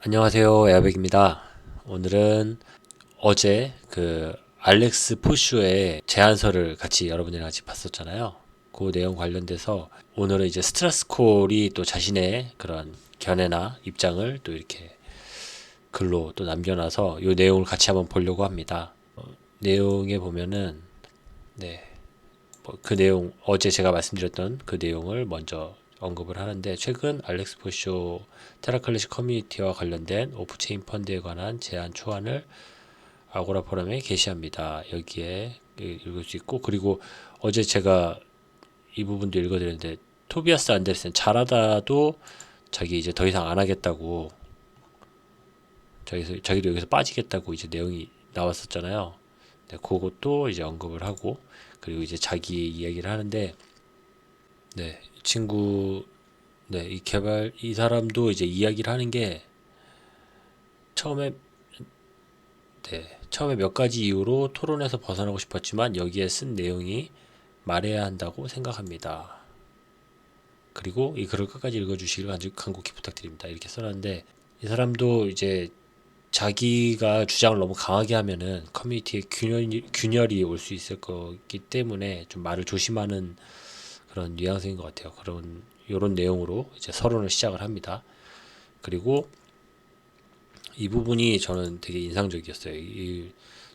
안녕하세요, 에어백입니다. 오늘은 어제 그 알렉스 포슈의 제안서를 같이 여러분이랑 같이 봤었잖아요. 그 내용 관련돼서 오늘은 이제 스트라스콜이 또 자신의 그런 견해나 입장을 또 이렇게 글로 또 남겨놔서 이 내용을 같이 한번 보려고 합니다. 내용에 보면은 네, 그 내용 어제 제가 말씀드렸던 그 내용을 먼저 언급을 하는데, 최근 알렉스 포쇼 테라클래식 커뮤니티와 관련된 오프체인 펀드에 관한 제안 초안을 아고라 포럼에 게시합니다. 여기에 읽을 수 있고, 그리고 어제 제가 이 부분도 읽어드렸는데, 토비아스 안데르센 잘하다도 자기 이제 더 이상 안 하겠다고, 자기도 여기서 빠지겠다고 이제 내용이 나왔었잖아요. 네, 그것도 이제 언급을 하고, 그리고 이제 자기 이야기를 하는데, 네, 이 친구, 네, 이 사람도 이제 이야기를 하는 게, 처음에, 처음에 몇 가지 이유로 토론에서 벗어나고 싶었지만 여기에 쓴 내용이 말해야 한다고 생각합니다. 그리고 이 글을 끝까지 읽어주시길 간곡히 부탁드립니다. 이렇게 써놨는데, 이 사람도 이제 자기가 주장을 너무 강하게 하면은 커뮤니티에 균열이 올 수 있을 거기 때문에 좀 말을 조심하는 그런 뉘앙스인 것 같아요. 요런 내용으로 이제 서론을 시작을 합니다. 그리고 이 부분이 저는 되게 인상적이었어요.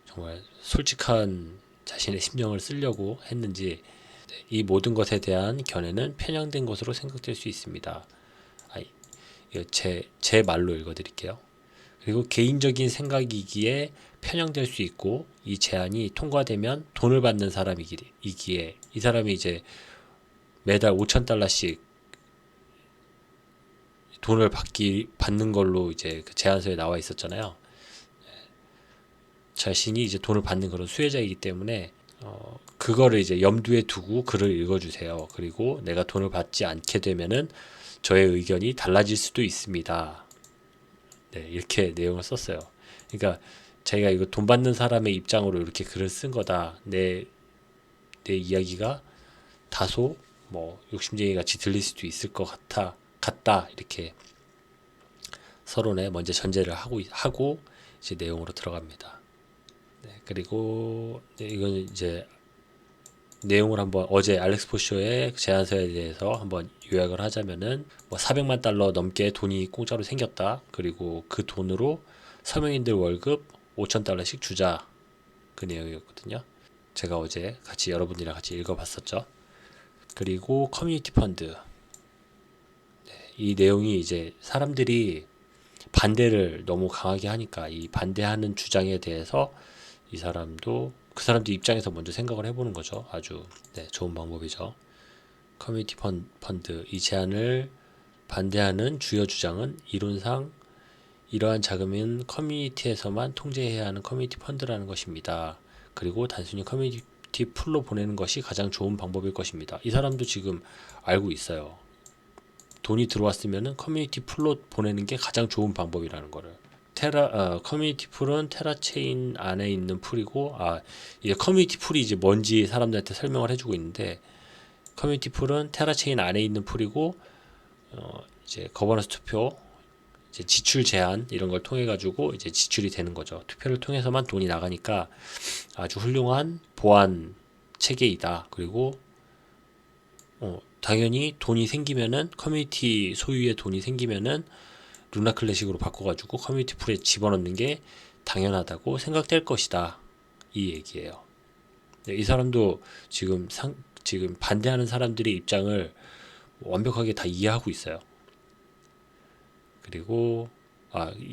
정말 솔직한 자신의 심정을 쓰려고 했는지, 이 모든 것에 대한 견해는 편향된 것으로 생각될 수 있습니다. 이거 제 말로 읽어드릴게요. 그리고 개인적인 생각이기에 편향될 수 있고, 이 제안이 통과되면 돈을 받는 사람이기에, 이 사람이 이제 매달 $5,000씩 돈을 받는 걸로 이제 그 제안서에 나와 있었잖아요. 자신이 이제 돈을 받는 그런 수혜자이기 때문에 그거를 이제 염두에 두고 글을 읽어주세요. 그리고 내가 돈을 받지 않게 되면은 저의 의견이 달라질 수도 있습니다. 네, 이렇게 내용을 썼어요. 그러니까 자기가 이거 돈 받는 사람의 입장으로 이렇게 글을 쓴 거다. 내 이야기가 다소 뭐 욕심쟁이 같이 들릴 수도 있을 것 같다. 이렇게 서론에 먼저 전제를 하고 이제 내용으로 들어갑니다. 네, 그리고 이건 이제 내용을 한번 어제 알렉스 포쇼의 제안서에 대해서 한번 요약을 하자면은, 뭐 $400만 넘게 돈이 공짜로 생겼다. 그리고 그 돈으로 서명인들 월급 $5,000씩 주자. 그 내용이었거든요. 제가 어제 여러분들이랑 같이 읽어봤었죠. 그리고 커뮤니티 펀드. 이 내용이 이제 사람들이 반대를 너무 강하게 하니까, 이 반대하는 주장에 대해서 그 사람들 입장에서 먼저 생각을 해보는 거죠. 아주 좋은 방법이죠. 커뮤니티 펀드, 이 제안을 반대하는 주요 주장은 이론상 이러한 자금은 커뮤니티에서만 통제해야 하는 커뮤니티 펀드라는 것입니다. 그리고 단순히 커뮤니티 풀로 보내는 것이 가장 좋은 방법일 것입니다. 이 사람도 지금 알고 있어요. 돈이 들어왔으면 커뮤니티 풀로 보내는 게 가장 좋은 방법이라는 거를. 커뮤니티 풀은 테라체인 안에 있는 풀이고, 이제 커뮤니티 풀이 이제 뭔지 사람들한테 설명을 해주고 있는데, 커뮤니티 풀은 테라체인 안에 있는 풀이고, 이제 거버넌스 투표, 이제 지출 제한 이런 걸 통해 가지고 이제 지출이 되는 거죠. 투표를 통해서만 돈이 나가니까 아주 훌륭한 보안 체계이다. 그리고 당연히 돈이 생기면은, 커뮤니티 소유의 돈이 생기면은 루나 클래식으로 바꿔가지고 커뮤니티 풀에 집어넣는 게 당연하다고 생각될 것이다. 이 얘기예요. 네, 이 사람도 지금 반대하는 사람들의 입장을 완벽하게 다 이해하고 있어요. 그리고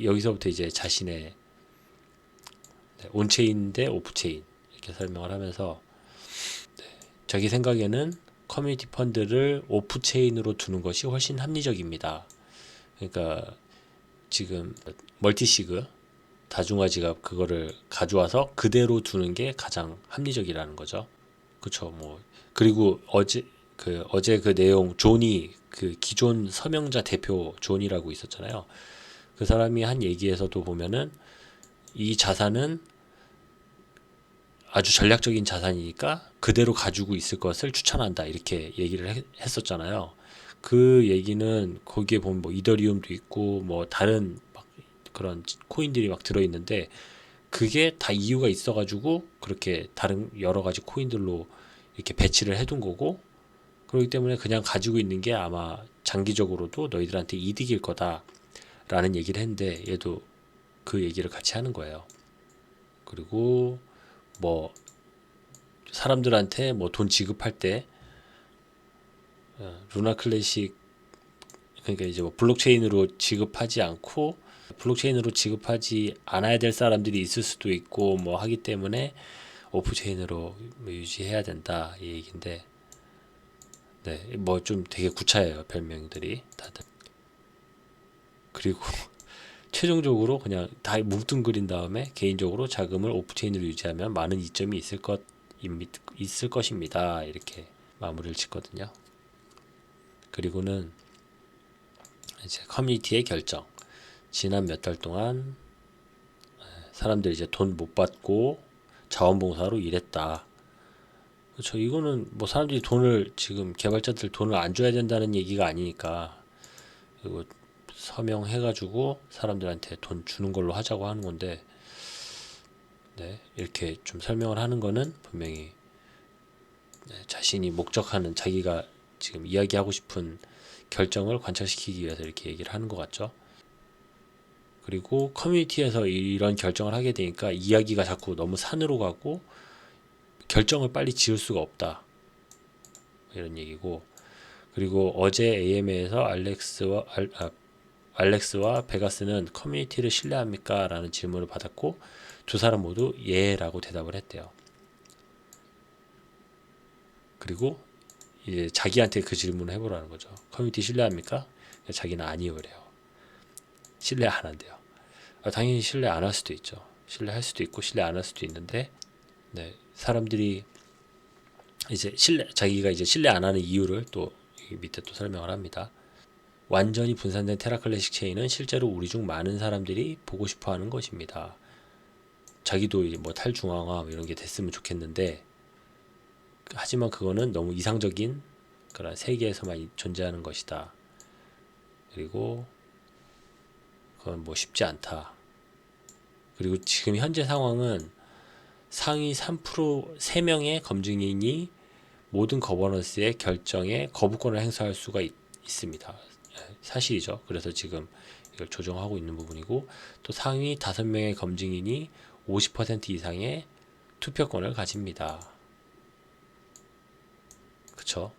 여기서부터 이제 자신의 온체인 대 오프체인 이렇게 설명을 하면서, 자기 생각에는 커뮤니티 펀드를 오프체인으로 두는 것이 훨씬 합리적입니다. 그러니까 지금 멀티시그 다중화 지갑 그거를 가져와서 그대로 두는 게 가장 합리적이라는 거죠. 그렇죠. 뭐 그리고 어제 그 내용, 존이 그 기존 서명자 대표 존이라고 있었잖아요. 그 사람이 한 얘기에서도 보면은 이 자산은 아주 전략적인 자산이니까 그대로 가지고 있을 것을 추천한다 이렇게 얘기를 했었잖아요. 그 얘기는 거기에 보면 뭐 이더리움도 있고 뭐 다른 막 그런 코인들이 막 들어있는데 그게 다 이유가 있어가지고 그렇게 다른 여러 가지 코인들로 이렇게 배치를 해둔 거고, 그렇기 때문에 그냥 가지고 있는 게 아마 장기적으로도 너희들한테 이득일 거다라는 얘기를 했는데 얘도 그 얘기를 같이 하는 거예요. 그리고 뭐 사람들한테 뭐 돈 지급할 때 루나 클래식, 그러니까 이제 뭐 블록체인으로 지급하지 않고 블록체인으로 지급하지 않아야 될 사람들이 있을 수도 있고 뭐 하기 때문에 오프체인으로 유지해야 된다 이 얘기인데, 네, 뭐 좀 되게 구차해요 별명들이 다들. 그리고 최종적으로 그냥 다 뭉뚱그린 다음에 개인적으로 자금을 오프체인으로 유지하면 많은 이점이 있을 것입니다 이렇게 마무리를 짓거든요. 그리고는 이제 커뮤니티의 결정. 지난 몇 달 동안 사람들이 이제 돈 못 받고 자원봉사로 일했다. 그렇죠. 이거는 뭐 사람들이 돈을, 지금 개발자들 돈을 안 줘야 된다는 얘기가 아니니까 이거 서명해가지고 사람들한테 돈 주는 걸로 하자고 하는 건데, 네, 이렇게 좀 설명을 하는 거는 분명히 자신이 목적하는, 자기가 지금 이야기하고 싶은 결정을 관철시키기 위해서 이렇게 얘기를 하는 것 같죠. 그리고 커뮤니티에서 이런 결정을 하게 되니까 이야기가 자꾸 너무 산으로 가고 결정을 빨리 지을 수가 없다 이런 얘기고, 그리고 어제 AMA에서 알렉스와 베가스는 커뮤니티를 신뢰합니까? 라는 질문을 받았고 두 사람 모두 예라고 대답을 했대요. 그리고 이제 자기한테 그 질문을 해보라는 거죠. 커뮤니티 신뢰합니까? 자기는 아니요 그래요. 신뢰 안 한대요. 당연히 신뢰 안 할 수도 있죠. 신뢰할 수도 있고 신뢰 안 할 수도 있는데, 네, 사람들이 이제 자기가 이제 신뢰 안 하는 이유를 또 밑에 또 설명을 합니다. 완전히 분산된 테라클래식 체인은 실제로 우리 중 많은 사람들이 보고 싶어하는 것입니다. 자기도 이제 뭐 탈중앙화 이런 게 됐으면 좋겠는데, 하지만 그거는 너무 이상적인 그런 세계에서만 존재하는 것이다. 그리고 그건 뭐 쉽지 않다. 그리고 지금 현재 상황은 상위 3% 3명의 검증인이 모든 거버넌스의 결정에 거부권을 행사할 수가 있습니다. 사실이죠. 그래서 지금 이걸 조정하고 있는 부분이고, 또 상위 5명의 검증인이 50% 이상의 투표권을 가집니다. 그쵸?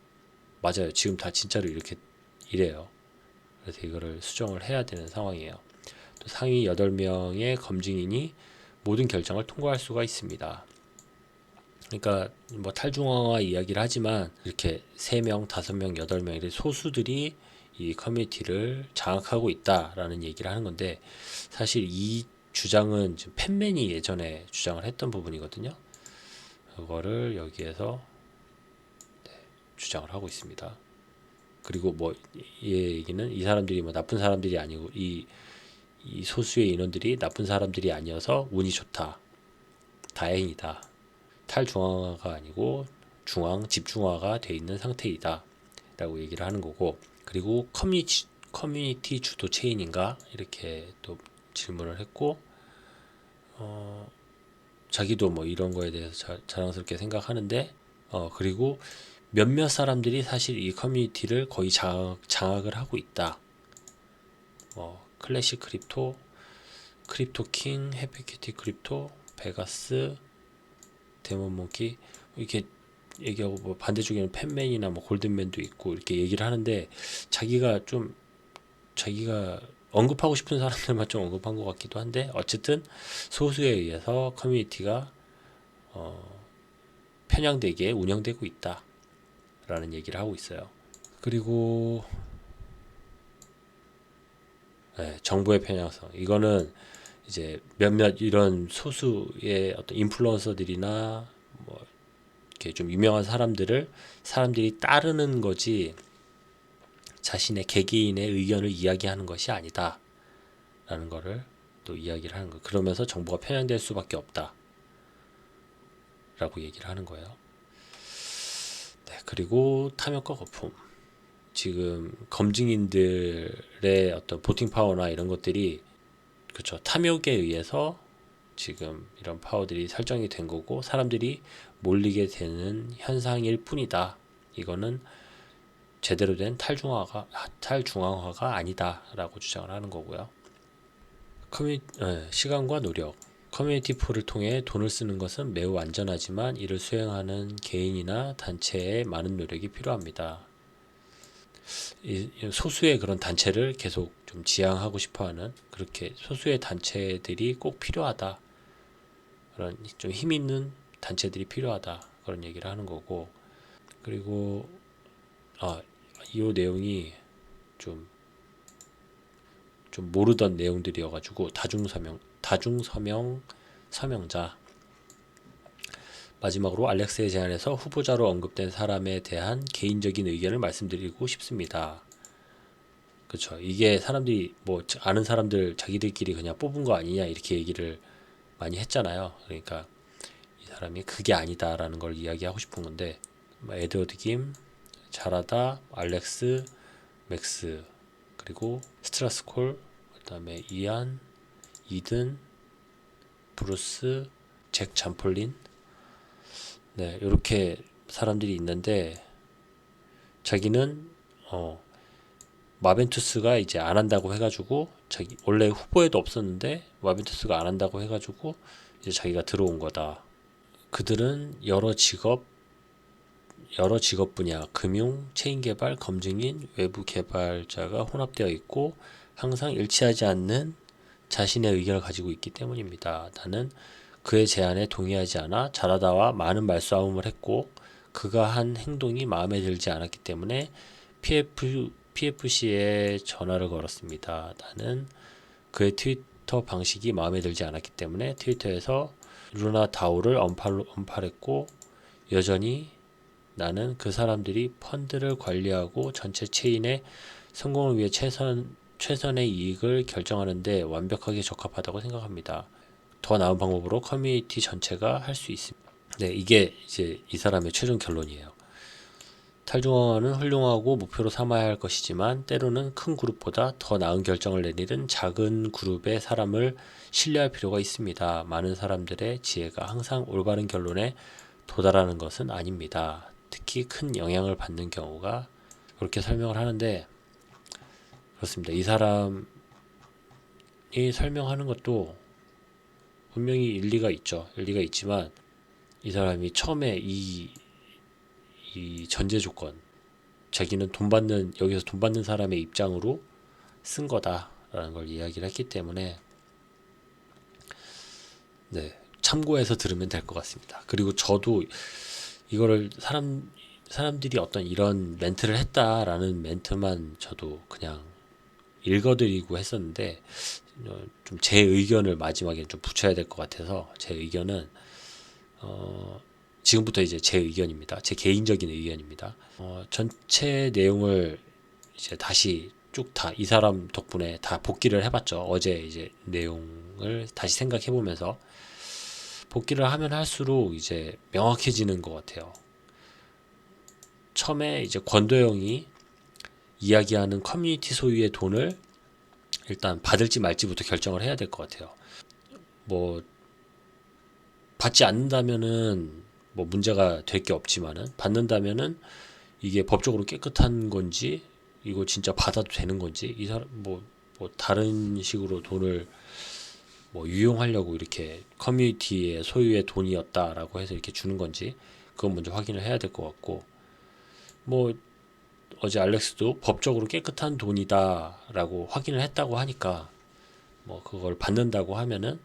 맞아요. 지금 다 진짜로 이렇게 이래요. 그래서 이거를 수정을 해야 되는 상황이에요. 또 상위 8명의 검증인이 모든 결정을 통과할 수가 있습니다. 그러니까 뭐 탈중앙화 이야기를 하지만 이렇게 3명, 5명, 8명 이렇게 소수들이 이 커뮤니티를 장악하고 있다라는 얘기를 하는 건데, 사실 이 주장은 팬맨이 예전에 주장을 했던 부분이거든요. 그거를 여기에서 주장을 하고 있습니다. 그리고 뭐 이 얘기는 이 사람들이 뭐 나쁜 사람들이 아니고 이 소수의 인원들이 나쁜 사람들이 아니어서 운이 좋다. 다행이다. 탈중앙화가 아니고 집중화가 돼 있는 상태이다 라고 얘기를 하는 거고, 그리고 커뮤니티 주도 체인인가 이렇게 또 질문을 했고, 자기도 뭐 이런 거에 대해서 자랑스럽게 생각하는데, 그리고 몇몇 사람들이 사실 이 커뮤니티를 거의 장악을 하고 있다. 클래식 크립토, 크립토킹, 해피큐티 크립토, 베가스, 데몬몽키 이렇게 얘기하고, 뭐 반대쪽에는 팬맨이나 뭐 골든맨도 있고 이렇게 얘기를 하는데, 자기가 언급하고 싶은 사람들만 좀 언급한 것 같기도 한데, 어쨌든 소수에 의해서 커뮤니티가 편향되게 운영되고 있다라는 얘기를 하고 있어요. 그리고 정보의 편향성, 이거는 이제 몇몇 이런 소수의 어떤 인플루언서들이나 뭐 이렇게 좀 유명한 사람들이 따르는 거지 자신의 개개인의 의견을 이야기하는 것이 아니다 라는 거를 또 이야기를 하는 거예요. 그러면서 정보가 편향될 수밖에 없다 라고 얘기를 하는 거예요. 그리고 탐욕과 거품. 지금 검증인들의 어떤 보팅 파워나 이런 것들이 그렇죠. 탐욕에 의해서 지금 이런 파워들이 설정이 된 거고 사람들이 몰리게 되는 현상일 뿐이다. 이거는 제대로 된 탈중앙화가 아니다라고 주장을 하는 거고요. 시간과 노력. 커뮤니티 폴을 통해 돈을 쓰는 것은 매우 안전하지만 이를 수행하는 개인이나 단체의 많은 노력이 필요합니다. 소수의 그런 단체를 계속 좀 지향하고 싶어하는 그렇게 소수의 단체들이 꼭 필요하다. 그런 좀 힘 있는 단체들이 필요하다. 그런 얘기를 하는 거고. 그리고 이 내용이 좀 모르던 내용들이어가지고 서명자. 마지막으로 알렉스의 제안에서 후보자로 언급된 사람에 대한 개인적인 의견을 말씀드리고 싶습니다. 그렇죠. 이게 사람들이 뭐 아는 사람들 자기들끼리 그냥 뽑은 거 아니냐 이렇게 얘기를 많이 했잖아요. 그러니까 이 사람이 그게 아니다라는 걸 이야기하고 싶은 건데 에드워드 김, 자라다, 알렉스, 맥스, 그리고 스트라스콜, 그다음에 이안, 이든, 브루스, 잭 잠폴린, 네 이렇게 사람들이 있는데 자기는 마벤투스가 이제 안 한다고 해가지고 자기 원래 후보에도 없었는데 마벤투스가 안 한다고 해가지고 이제 자기가 들어온 거다. 그들은 여러 직업 분야, 금융, 체인 개발, 검증인, 외부 개발자가 혼합되어 있고 항상 일치하지 않는 자신의 의견을 가지고 있기 때문입니다. 나는 그의 제안에 동의하지 않아 자라다와 많은 말싸움을 했고 그가 한 행동이 마음에 들지 않았기 때문에 PFC에 전화를 걸었습니다. 나는 그의 트위터 방식이 마음에 들지 않았기 때문에 트위터에서 루나 다오를 언팔했고 여전히 나는 그 사람들이 펀드를 관리하고 전체 체인의 성공을 위해 최선의 이익을 결정하는데 완벽하게 적합하다고 생각합니다. 더 나은 방법으로 커뮤니티 전체가 할 수 있습니다. 네, 이게 이제 이 사람의 최종 결론이에요. 탈중앙화는 훌륭하고 목표로 삼아야 할 것이지만 때로는 큰 그룹보다 더 나은 결정을 내리는 작은 그룹의 사람을 신뢰할 필요가 있습니다. 많은 사람들의 지혜가 항상 올바른 결론에 도달하는 것은 아닙니다. 특히 큰 영향을 받는 경우가 그렇게 설명을 하는데 그렇습니다. 이 사람이 설명하는 것도 분명히 일리가 있죠. 일리가 있지만 이 사람이 처음에 이 전제 조건 자기는 여기서 돈 받는 사람의 입장으로 쓴 거다라는 걸 이야기를 했기 때문에 네, 참고해서 들으면 될 것 같습니다. 그리고 저도 이거를 사람들이 어떤 이런 멘트를 했다라는 멘트만 저도 그냥 읽어드리고 했었는데 좀 제 의견을 마지막에 좀 붙여야 될 것 같아서 제 의견은 지금부터 이제 제 의견입니다. 제 개인적인 의견입니다. 전체 내용을 이제 다시 쭉 다 이 사람 덕분에 다 복기를 해봤죠. 어제 이제 내용을 다시 생각해보면서 복기를 하면 할수록 이제 명확해지는 것 같아요. 처음에 이제 권도영이 이야기하는 커뮤니티 소유의 돈을 일단 받을지 말지부터 결정을 해야 될 것 같아요. 뭐 받지 않는다면은 뭐 문제가 될 게 없지만은 받는다면은 이게 법적으로 깨끗한 건지 이거 진짜 받아도 되는 건지 이 사람 뭐 다른 식으로 돈을 뭐 유용하려고 이렇게 커뮤니티의 소유의 돈이었다라고 해서 이렇게 주는 건지 그건 먼저 확인을 해야 될 것 같고 뭐 어제 알렉스도 법적으로 깨끗한 돈이다라고 확인을 했다고 하니까 뭐 그걸 받는다고 하면은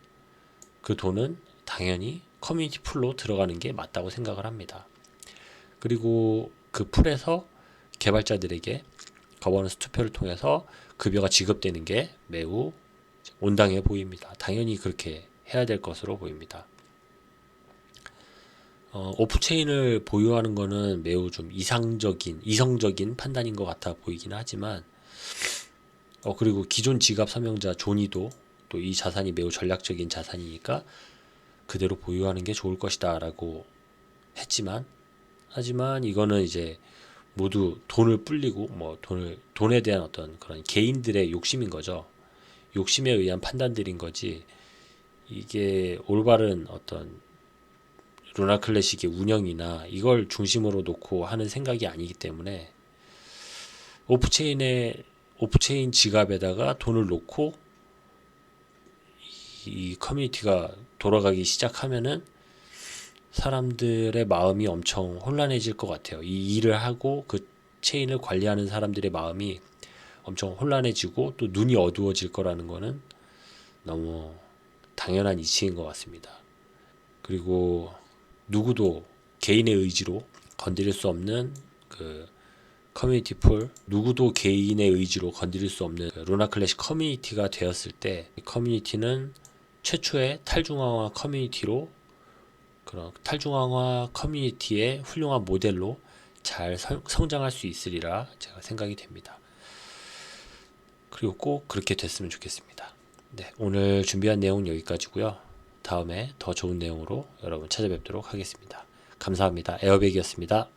그 돈은 당연히 커뮤니티 풀로 들어가는 게 맞다고 생각을 합니다. 그리고 그 풀에서 개발자들에게 거버넌스 투표를 통해서 급여가 지급되는 게 매우 온당해 보입니다. 당연히 그렇게 해야 될 것으로 보입니다. 오프체인을 보유하는 것은 매우 좀 이성적인 판단인 것 같아 보이긴 하지만 그리고 기존 지갑 사명자 조니도 또 이 자산이 매우 전략적인 자산이니까 그대로 보유하는 게 좋을 것이다 라고 했지만 하지만 이거는 이제 모두 돈을 불리고 뭐 돈에 대한 어떤 그런 개인들의 욕심인 거죠. 욕심에 의한 판단들인 거지. 이게 올바른 어떤 루나 클래식의 운영이나 이걸 중심으로 놓고 하는 생각이 아니기 때문에 오프체인 지갑에다가 돈을 놓고 이 커뮤니티가 돌아가기 시작하면은 사람들의 마음이 엄청 혼란해질 것 같아요. 이 일을 하고 그 체인을 관리하는 사람들의 마음이 엄청 혼란해지고 또 눈이 어두워질 거라는 거는 너무 당연한 이치인 것 같습니다. 그리고 누구도 개인의 의지로 건드릴 수 없는 그 커뮤니티 풀, 누구도 개인의 의지로 건드릴 수 없는 그 루나 클래식 커뮤니티가 되었을 때 커뮤니티는 최초의 탈중앙화 커뮤니티로 그런 탈중앙화 커뮤니티의 훌륭한 모델로 잘 성장할 수 있으리라 제가 생각이 됩니다. 그리고 꼭 그렇게 됐으면 좋겠습니다. 네, 오늘 준비한 내용은 여기까지고요. 다음에 더 좋은 내용으로 여러분 찾아뵙도록 하겠습니다. 감사합니다. 에어백이었습니다.